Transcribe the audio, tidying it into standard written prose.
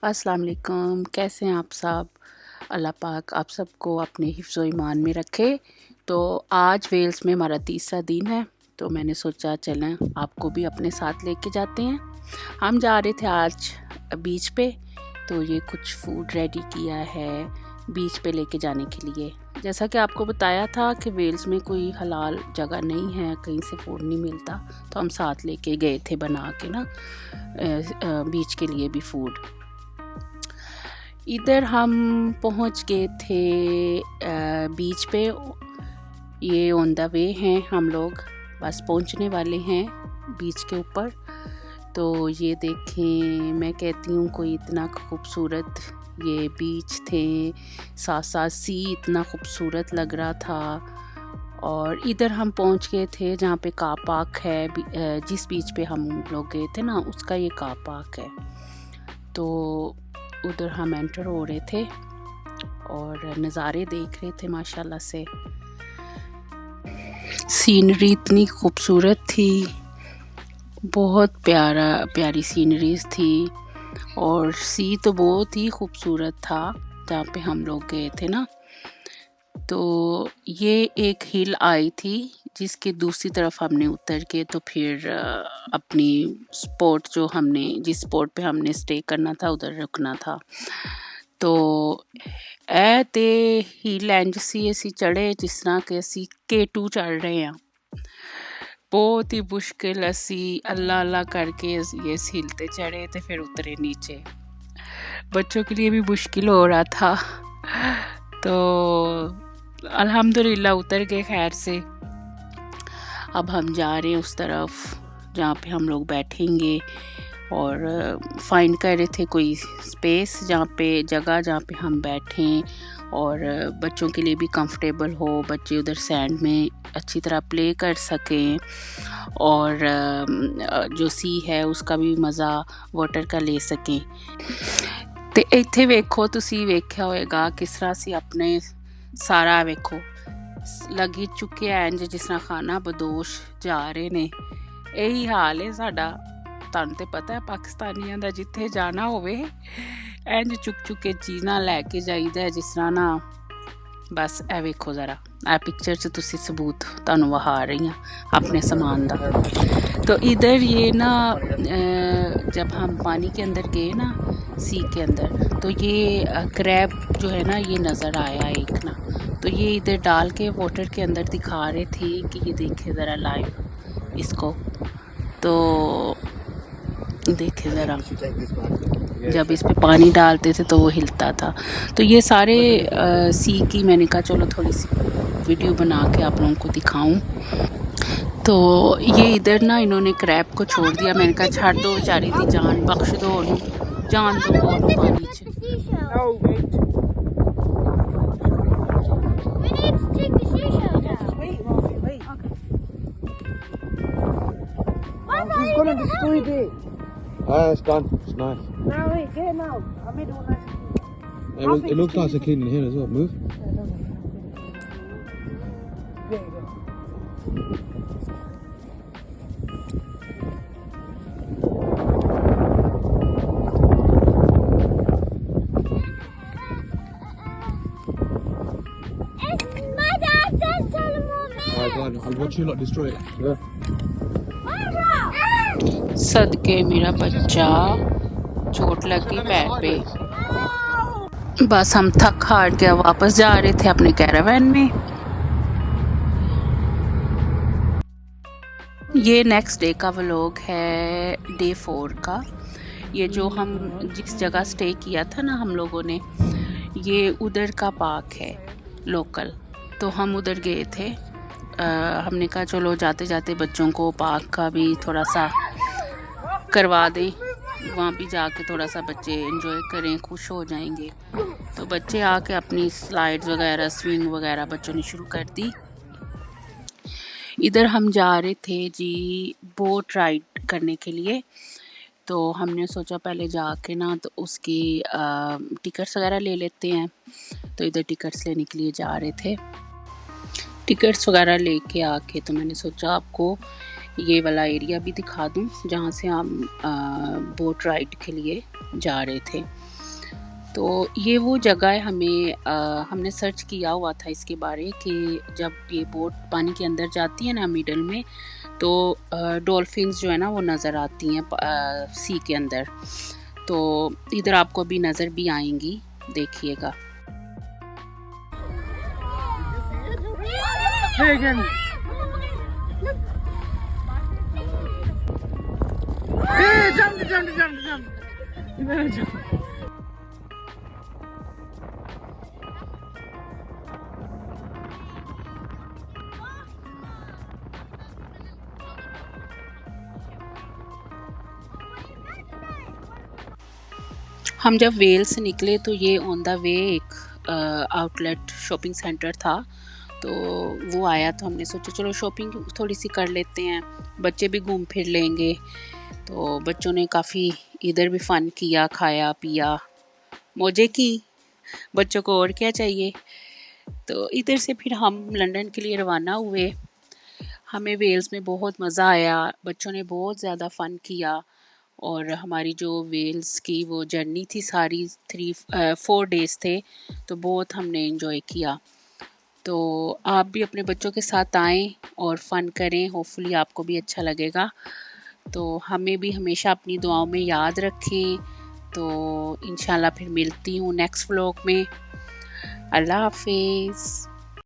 अस्सलाम वालेकुम, कैसे हैं आप सब। अल्लाह पाक आप सबको अपने हिफ्ज़ व ईमान में रखे। तो आज वेल्स में हमारा तीसरा दिन है, तो मैंने सोचा चलें आपको भी अपने साथ लेके जाते हैं। हम जा रहे थे आज बीच पे, तो ये कुछ फूड रेडी किया है बीच पे लेके जाने के लिए। जैसा कि आपको बताया था कि वेल्स में कोई हलाल जगह नहीं है, कहीं से फूड नहीं मिलता, तो हम साथ लेके गए थे बना के ना बीच के लिए भी फूड। इधर हम पहुंच गए थे बीच पे। ये ऑन द वे हैं, हम लोग बस पहुंचने वाले हैं बीच के ऊपर। तो ये देखें, मैं कहती हूँ कोई इतना खूबसूरत ये बीच थे, साथ साथ सी इतना खूबसूरत लग रहा था। और इधर हम पहुंच गए थे जहाँ पे कार पार्क है, जिस बीच पे हम लोग गए थे ना उसका ये कार पार्क है। तो उधर हम एंटर हो रहे थे और नज़ारे देख रहे थे। माशाल्लाह से सीनरी इतनी खूबसूरत थी, बहुत प्यारी सीनरीज थी। और सी तो बहुत ही खूबसूरत था जहाँ पे हम लोग गए थे ना। तो ये एक हिल आई थी जिसके दूसरी तरफ हमने उतर के तो फिर अपनी स्पॉट जिस स्पॉट पे हमने स्टे करना था उधर रुकना था। तो ए ते हिल इंज सी असी चढ़े जिस तरह के असी K2 चढ़ रहे हैं। बहुत ही मुश्किल असी अल्लाह अल्लाह करके ये हिलते चढ़े तो फिर उतरे नीचे। बच्चों के लिए भी मुश्किल हो रहा था, तो अल्हम्दुलिल्लाह उतर गए खैर से। अब हम जा रहे हैं उस तरफ जहाँ पे हम लोग बैठेंगे, और फाइंड कर रहे थे कोई स्पेस जहाँ पे हम बैठें और बच्चों के लिए भी कंफर्टेबल हो, बच्चे उधर सैंड में अच्छी तरह प्ले कर सकें और जो सी है उसका भी मज़ा वाटर का ले सकें। तो इत्थे वेखो, तुसी वेख्या होएगा किस तरह से अपने सारा वेखो लगी चुके हैं जिस तरह खाना बदोश जा रहे ने। यही हाल है साडा। तुहानू ते पता है पाकिस्तानियों का जिथे जाना होवे इंज चुक के चीज़ां लैके जाईदा है जिस तरह ना। बस ए वेखो ज़रा, ए पिक्चर च तुसी सबूत तुहानू वहा रही हैं अपने सामान दा। तो इधर ये ना जब हम पानी के अंदर गए ना, सी के अंदर, तो ये क्रैब जो है ना ये नज़र आया एक ना। तो ये इधर डाल के वाटर के अंदर दिखा रहे थे कि ये देखे ज़रा लाइव इसको। तो देखे ज़रा, जब इस पे पानी डालते थे तो वो हिलता था। तो ये सारे सी की मैंने कहा चलो थोड़ी सी वीडियो बना के आप लोगों को दिखाऊं। तो ये इधर ना इन्होंने क्रैब को छोड़ दिया। मैंने कहा छाड़ दो बेचारी दी जान, बख्श दो जान दो और पानी च। It's done. It's nice. No, wait, get it now. I made it all nice and clean. It looks nice and clean in here as well. Move. There you go. It's my dad said to the moment. Alright, go on. I'll watch you lot destroy it. Yeah. सदके मेरा बच्चा, चोट लगी पैर पे। बस हम थक हार के वापस जा रहे थे अपने कैरावैन में। ये नेक्स्ट डे का व्लॉग है, डे 4 का। ये जो हम जिस जगह स्टे किया था ना हम लोगों ने, ये उधर का पार्क है लोकल। तो हम उधर गए थे। हमने कहा चलो जाते जाते बच्चों को पार्क का भी थोड़ा सा करवा दें, वहाँ भी जाके थोड़ा सा बच्चे एंजॉय करें, खुश हो जाएंगे। तो बच्चे आके अपनी स्लाइड्स वगैरह, स्विंग वगैरह बच्चों ने शुरू कर दी। इधर हम जा रहे थे जी बोट राइड करने के लिए। तो हमने सोचा पहले जाके ना तो उसकी टिकट्स वगैरह ले लेते हैं। तो इधर टिकट्स लेने के लिए जा रहे थे। टिकट्स वगैरह लेके आके तो मैंने सोचा आपको ये वाला एरिया भी दिखा दूं जहाँ से हम बोट राइड के लिए जा रहे थे। तो ये वो जगह है, हमने सर्च किया हुआ था इसके बारे कि जब ये बोट पानी के अंदर जाती है ना मिडल में, तो डॉल्फिन्स जो है ना वो नज़र आती हैं सी के अंदर। तो इधर आपको भी नज़र भी आएंगी, देखिएगा। Hey again. Hey, jump. You better jump. हम जब वेल से निकले तो ये ऑन द वे एक आउटलेट शॉपिंग सेंटर था, तो वो आया तो हमने सोचा चलो शॉपिंग थोड़ी सी कर लेते हैं, बच्चे भी घूम फिर लेंगे। तो बच्चों ने काफ़ी इधर भी फ़न किया, खाया पिया, मौजे की, बच्चों को और क्या चाहिए। तो इधर से फिर हम लंदन के लिए रवाना हुए। हमें वेल्स में बहुत मज़ा आया, बच्चों ने बहुत ज़्यादा फ़न किया, और हमारी जो वेल्स की वो जर्नी थी सारी 4 डेज़ थे, तो बहुत हमने एंजॉय किया। तो आप भी अपने बच्चों के साथ आएँ और फ़न करें, होपफुली आपको भी अच्छा लगेगा। तो हमें भी हमेशा अपनी दुआओं में याद रखें। तो इंशाल्लाह फिर मिलती हूँ नेक्स्ट व्लॉग में। अल्लाह हाफिज़।